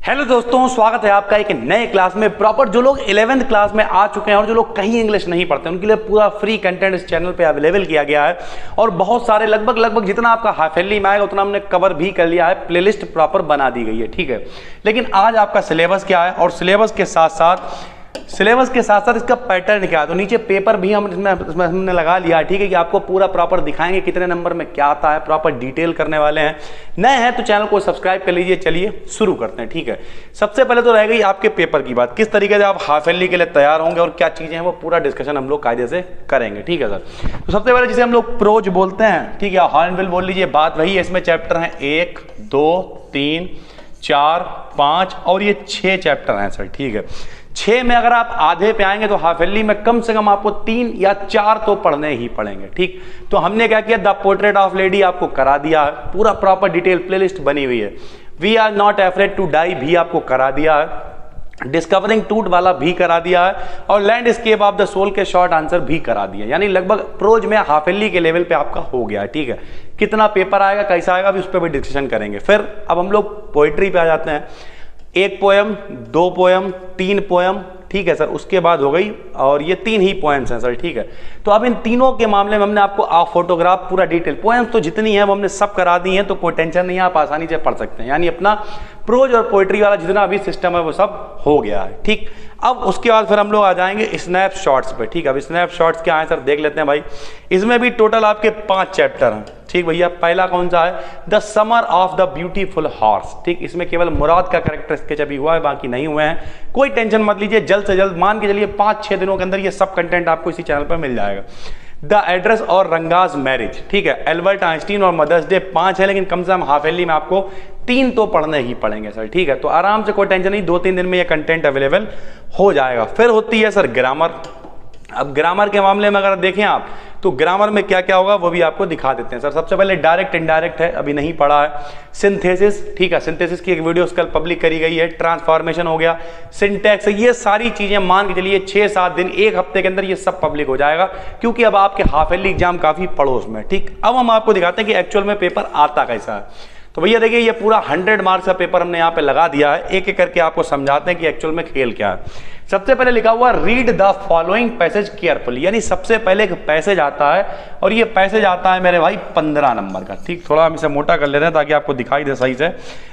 Hello दोस्तों, स्वागत है आपका एक नए क्लास में। प्रॉपर जो लोग 11th क्लास में आ चुके हैं और जो लोग कहीं इंग्लिश नहीं पढ़ते उनके लिए पूरा फ्री कंटेंट इस चैनल पे अवेलेबल किया गया है। और बहुत सारे लगभग जितना आपका हाफ ईयरली में आएगा उतना हमने कवर भी कर लिया है। प्लेलिस्ट प्रॉपर बना दी गई है, ठीक है। लेकिन आज आपका सिलेबस क्या है और सिलेबस के साथ साथ इसका पैटर्न क्या है, तो नीचे पेपर भी इसमें हमने लगा लिया है, ठीक है, कि आपको पूरा प्रॉपर दिखाएंगे कितने नंबर में क्या आता है, प्रॉपर डिटेल करने वाले हैं। नए हैं तो चैनल को सब्सक्राइब कर लीजिए। चलिए शुरू करते हैं, ठीक है। सबसे पहले तो रह गई आपके पेपर की बात, किस तरीके से आप हाफ ईयरली के लिए तैयार होंगे और क्या चीजें हैं वो पूरा डिस्कशन हम लोग कायदे से करेंगे, ठीक है सर। तो सबसे पहले जिसे हम लोग प्रोज बोलते हैं, ठीक है, हॉर्नबिल बोल लीजिए, बात वही है। इसमें चैप्टर हैं 1, 2, 3, 4, 5 और ये 6 चैप्टर हैं सर, ठीक है। 6 में अगर आप आधे पे आएंगे तो हाफ ईयरली में कम से कम आपको 3 या 4 तो पढ़ने ही पड़ेंगे, ठीक। तो हमने क्या किया, द पोर्ट्रेट ऑफ लेडी आपको करा दिया है, पूरा प्रॉपर डिटेल प्लेलिस्ट बनी हुई है। We are not afraid to die भी आपको करा दिया है, डिस्कवरिंग ट्रूथ वाला भी करा दिया है और लैंडस्केप ऑफ द सोल के शॉर्ट आंसर भी करा दिया। यानी लगभग प्रोज में हाफ ईयरली के लेवल पे आपका हो गया है, ठीक है। कितना पेपर आएगा, कैसा आएगा, अभी उस पर भी डिस्कशन करेंगे। फिर अब हम लोग पोइट्री पे आ जाते हैं। 1 पोएम, 2 पोएम, 3 पोएम, ठीक है सर। उसके बाद हो गई, और ये 3 ही पोएम्स हैं सर, ठीक है। तो अब इन तीनों के मामले में हमने आपको फोटोग्राफ पूरा डिटेल, पोएम्स तो जितनी है वो हमने सब करा दी हैं, तो कोई टेंशन नहीं है, आप आसानी से पढ़ सकते हैं। यानी अपना प्रोज और पोइट्री वाला जितना भी सिस्टम है वो सब हो गया है, ठीक। अब उसके बाद फिर हम लोग आ जाएंगे स्नैपशॉट्स पे, ठीक है। अब स्नैपशॉट्स क्या है सर, देख लेते हैं भाई। इसमें भी टोटल आपके 5 चैप्टर हैं, ठीक भैया। पहला कौन सा है, the summer of the beautiful horse, ठीक। इसमें केवल मुराद का कैरेक्टर स्केच अभी हुआ है, बाकी नहीं हुए हैं। कोई टेंशन मत लीजिए, जल्द से जल्द मान के चलिए 5-6 दिनों के अंदर ये सब कंटेंट आपको इसी चैनल पर मिल जाएगा। द एड्रेस और रंगाज मैरिज, ठीक है। एल्बर्ट आइंस्टीन और मदर्स डे 5 है, लेकिन कम से कम हाफ ईयरली में आपको 3 तो पढ़ने ही पड़ेंगे सर, ठीक है। तो आराम से कोई टेंशन नहीं, 2-3 दिन में ये कंटेंट अवेलेबल हो जाएगा। फिर होती है सर ग्रामर। अब ग्रामर के मामले में अगर देखें आप तो ग्रामर में क्या क्या होगा वो भी आपको दिखा देते हैं सर। सबसे पहले डायरेक्ट इनडायरेक्ट है, अभी नहीं पढ़ा है। सिंथेसिस, ठीक है, सिंथेसिस की एक वीडियो कल पब्लिक करी गई है। ट्रांसफॉर्मेशन हो गया, सिंटैक्स, ये सारी चीजें मान के चलिए 6-7 दिन, 1 हफ्ते के अंदर ये सब पब्लिक हो जाएगा, क्योंकि अब आपके हाफ ईयरली एग्जाम काफी पड़ोस में, ठीक। अब हम आपको दिखाते हैं कि एक्चुअल में पेपर आता कैसा है। तो भैया देखिए, ये पूरा 100 मार्क्स का पेपर हमने यहाँ पे लगा दिया है। एक एक करके आपको समझाते हैं कि एक्चुअल में खेल क्या है। सबसे पहले लिखा हुआ read the following passage carefully, यानी सबसे पहले एक पैसेज आता है और ये पैसेज आता है मेरे भाई 15 नंबर का, ठीक। थोड़ा हम इसे मोटा कर लेते हैं ताकि आपको दिखाई दे सही से।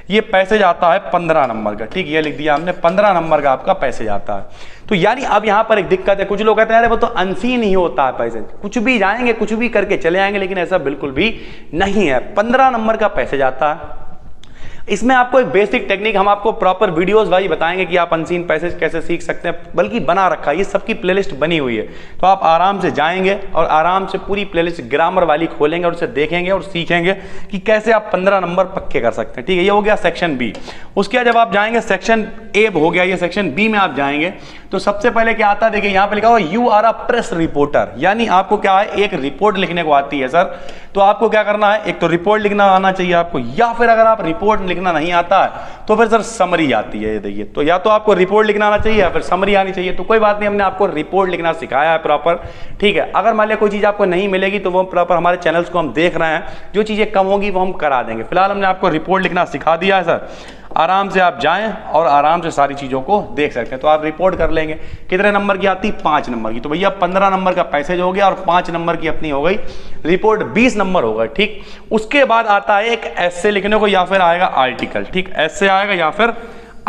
ये पैसेज आता है 15 नंबर का, ठीक। ये लिख दिया हमने, 15 नंबर का आपका पैसेज आता है। तो यानी अब यहाँ पर एक दिक्कत है, कुछ लोग कहते हैं अरे वो तो अनसीन ही होता है पैसेज, कुछ भी जाएंगे कुछ भी करके चले आएंगे, लेकिन ऐसा बिल्कुल भी नहीं है। 15 नंबर का पैसेज आता है। इसमें आपको एक बेसिक टेक्निक हम आपको प्रॉपर वीडियोस भाई बताएंगे कि आप अनसीन पैसेज कैसे सीख सकते हैं, बल्कि बना रखा है, ये सबकी प्लेलिस्ट बनी हुई है। तो आप आराम से जाएंगे और आराम से पूरी प्लेलिस्ट ग्रामर वाली खोलेंगे और उसे देखेंगे और सीखेंगे कि कैसे आप 15 नंबर पक्के कर सकते हैं, ठीक है। ये हो गया सेक्शन बी। उसके बाद जब आप जाएंगे सेक्शन ए हो गया, ये सेक्शन बी में आप जाएंगे तो सबसे पहले क्या आता है, देखिए यहाँ पे लिखा हुआ you are a press reporter, यानी आपको क्या है, एक रिपोर्ट लिखने को आती है सर। तो आपको क्या करना है, एक तो रिपोर्ट लिखना आना चाहिए आपको, या फिर अगर आप रिपोर्ट लिखना नहीं आता है तो फिर सर समरी आती है। ये देखिए, तो या तो आपको रिपोर्ट लिखना आना चाहिए या फिर समरी आनी चाहिए। तो कोई बात नहीं, हमने आपको रिपोर्ट लिखना सिखाया है प्रॉपर, ठीक है। अगर मान लिया कोई चीज आपको नहीं मिलेगी तो वो प्रॉपर हमारे चैनल्स को हम देख रहे हैं, जो चीजें कम होगी वो हम करा देंगे। फिलहाल हमने आपको रिपोर्ट लिखना सिखा दिया है सर। आराम से आप जाएं और आराम से सारी चीजों को देख सकते हैं। तो आप रिपोर्ट कर लेंगे, कितने नंबर की आती, 5 नंबर की। तो भैया 15 नंबर का पैसेज हो गया और 5 नंबर की अपनी हो गई रिपोर्ट, 20 नंबर होगा, ठीक। उसके बाद आता है एक एस्से लिखने को, या फिर आएगा आर्टिकल, ठीक। एस्से आएगा या फिर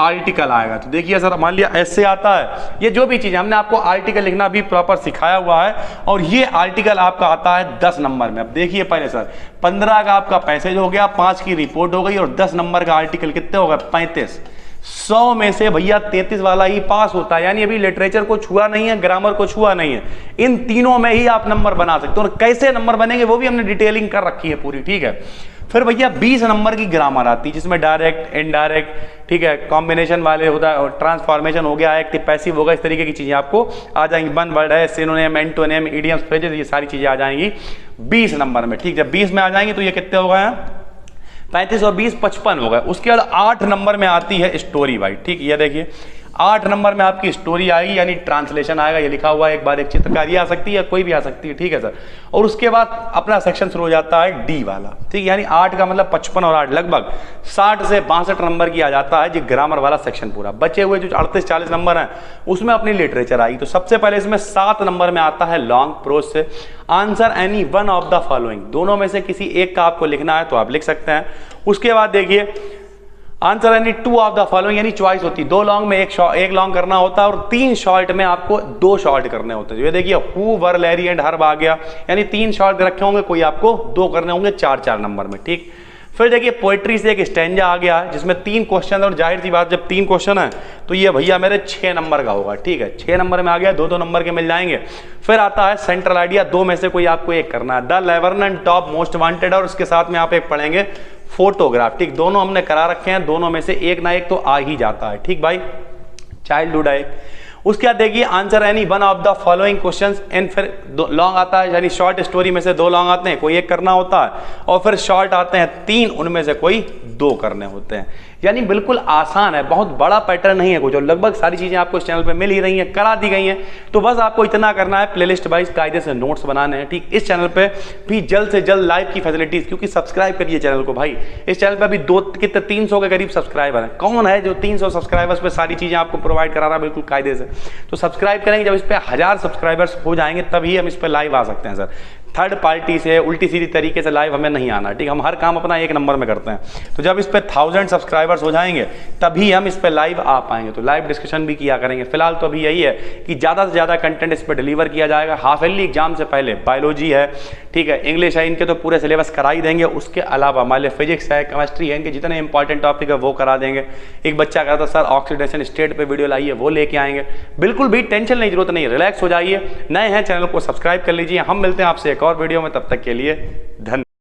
आर्टिकल आएगा। तो देखिए सर, मान लिया एस्से आता है, ये जो भी चीज, हमने आपको आर्टिकल लिखना भी प्रॉपर सिखाया हुआ है और ये आर्टिकल आपका आता है 10 नंबर में। अब देखिए पहले सर, 15 का आपका पैसेज हो गया, 5 की रिपोर्ट हो गई और 10 नंबर का आर्टिकल कितने हो गए, 35। 100 में से भैया 33 वाला ही पास होता है, यानी अभी लिटरेचर को छुआ नहीं है, ग्रामर को छुआ नहीं है, इन तीनों में ही आप नंबर बना सकते हो। और कैसे नंबर बनेंगे वो भी हमने डिटेलिंग कर रखी है पूरी, ठीक है। फिर भैया 20 नंबर की ग्रामर आती है, जिसमें डायरेक्ट, इनडायरेक्ट, ठीक है, कॉम्बिनेशन वाले होता है, और ट्रांसफॉर्मेशन हो गया, एक्टिव पैसिव होगा, इस तरीके की चीजें आपको आ जाएंगी। वन वर्ड है, सिनोनिम, एंटोनिम, इडियम्स, फ्रेजेस, ये सारी चीजें आ जाएंगी 20 नंबर में, ठीक। जब 20 में आ जाएंगे तो ये कितने हो गए, 35 और 20 55 हो गए। उसके बाद 8 नंबर में आती है स्टोरी भाई, ठीक। ये देखिए 8 नंबर में आपकी स्टोरी आएगी यानी ट्रांसलेशन आएगा, ये लिखा हुआ है, एक बार एक चित्रकारी आ सकती है, कोई भी आ सकती है, ठीक है सर। और उसके बाद अपना सेक्शन शुरू हो जाता है डी वाला, ठीक है, यानी 8 का मतलब 55 और 8 लगभग 60 से 62 नंबर की आ जाता है जी ग्रामर वाला सेक्शन पूरा। बचे हुए जो 38-40 नंबर हैं उसमें अपनी लिटरेचर आएगी। तो सबसे पहले इसमें 7 नंबर में आता है लॉन्ग प्रोज से answer any one of the following, दोनों में से किसी एक का आपको लिखना है तो आप लिख सकते हैं। उसके बाद देखिए answer any 2 of the following, यानी चॉइस होती है, 2 लॉन्ग में एक लॉन्ग करना होता है और 3 शॉर्ट में आपको 2 शॉर्ट करने होते हैं। ये देखिए who were Larry and Herb आ गया, यानी 3 शॉर्ट रखे होंगे, कोई आपको 2 करने होंगे 4-4 नंबर में, ठीक। फिर देखिए पोएट्री से एक स्टैंजा आ गया है जिसमें 3 क्वेश्चन, और जाहिर सी बात जब 3 क्वेश्चन है तो ये भैया मेरे 6 नंबर का होगा, ठीक है, 6 नंबर में आ गया, 2-2 नंबर के मिल जाएंगे। फिर आता है सेंट्रल आइडिया, 2 में से कोई आपको एक करना है, द लेवर्नन टॉप मोस्ट वांटेड, और उसके साथ में आप एक पढ़ेंगे फोटोग्राफ, ठीक, दोनों हमने करा रखे हैं, दोनों में से एक ना एक तो आ ही जाता है, ठीक भाई, चाइल्डहुड है एक। उसके बाद देखिए answer any one of the following questions and फिर लॉन्ग आता है, यानी शॉर्ट स्टोरी में से 2 लॉन्ग आते हैं, कोई एक करना होता है, और फिर शॉर्ट आते हैं 3, उनमें से कोई 2 करने होते हैं। यानी बिल्कुल आसान है, बहुत बड़ा पैटर्न नहीं है कुछ, और लगभग सारी चीजें आपको इस चैनल पे मिल ही रही हैं, करा दी गई हैं। तो बस आपको इतना करना है, प्लेलिस्ट वाइज कायदे से नोट्स बनाने हैं, ठीक। इस चैनल पे भी जल्द से जल्द लाइव की फैसिलिटीज, क्योंकि सब्सक्राइब करिए चैनल को भाई, इस चैनल पे अभी 300 के करीब सब्सक्राइबर हैं। कौन है जो 300 सब्सक्राइबर्स पे सारी चीजें आपको प्रोवाइड करा रहा है बिल्कुल कायदे से? तो सब्सक्राइब करेंगे, जब इस पे 1000 सब्सक्राइबर्स हो जाएंगे तभी हम इस पे लाइव आ सकते हैं सर। थर्ड पार्टी से उल्टी सीधी तरीके से लाइव हमें नहीं आना, ठीक, हम हर काम अपना 1 नंबर में करते हैं। तो जब इस पे 1000 सब्सक्राइबर्स हो जाएंगे तभी हम इस पे लाइव आ पाएंगे, तो लाइव डिस्कशन भी किया करेंगे। फिलहाल तो अभी यही है कि ज़्यादा से ज़्यादा कंटेंट इस पे डिलीवर किया जाएगा। हाफ ईयरली एग्जाम से पहले बायोलॉजी है, ठीक है, इंग्लिश है, इनके तो पूरे सिलेबस करा ही देंगे। उसके अलावा हमारे फिजिक्स है, केमिस्ट्री है, इनके जितने इंपॉर्टेंट टॉपिक है वो करा देंगे। एक बच्चा कहता सर ऑक्सीडेशन स्टेट पे वीडियो लाइए, वो लेके आएंगे। बिल्कुल भी टेंशन नहीं, जरूरत नहीं, रिलैक्स हो जाइए। नए हैं चैनल को सब्सक्राइब कर लीजिए। हम मिलते हैं आपसे एक और वीडियो में, तब तक के लिए धन्यवाद।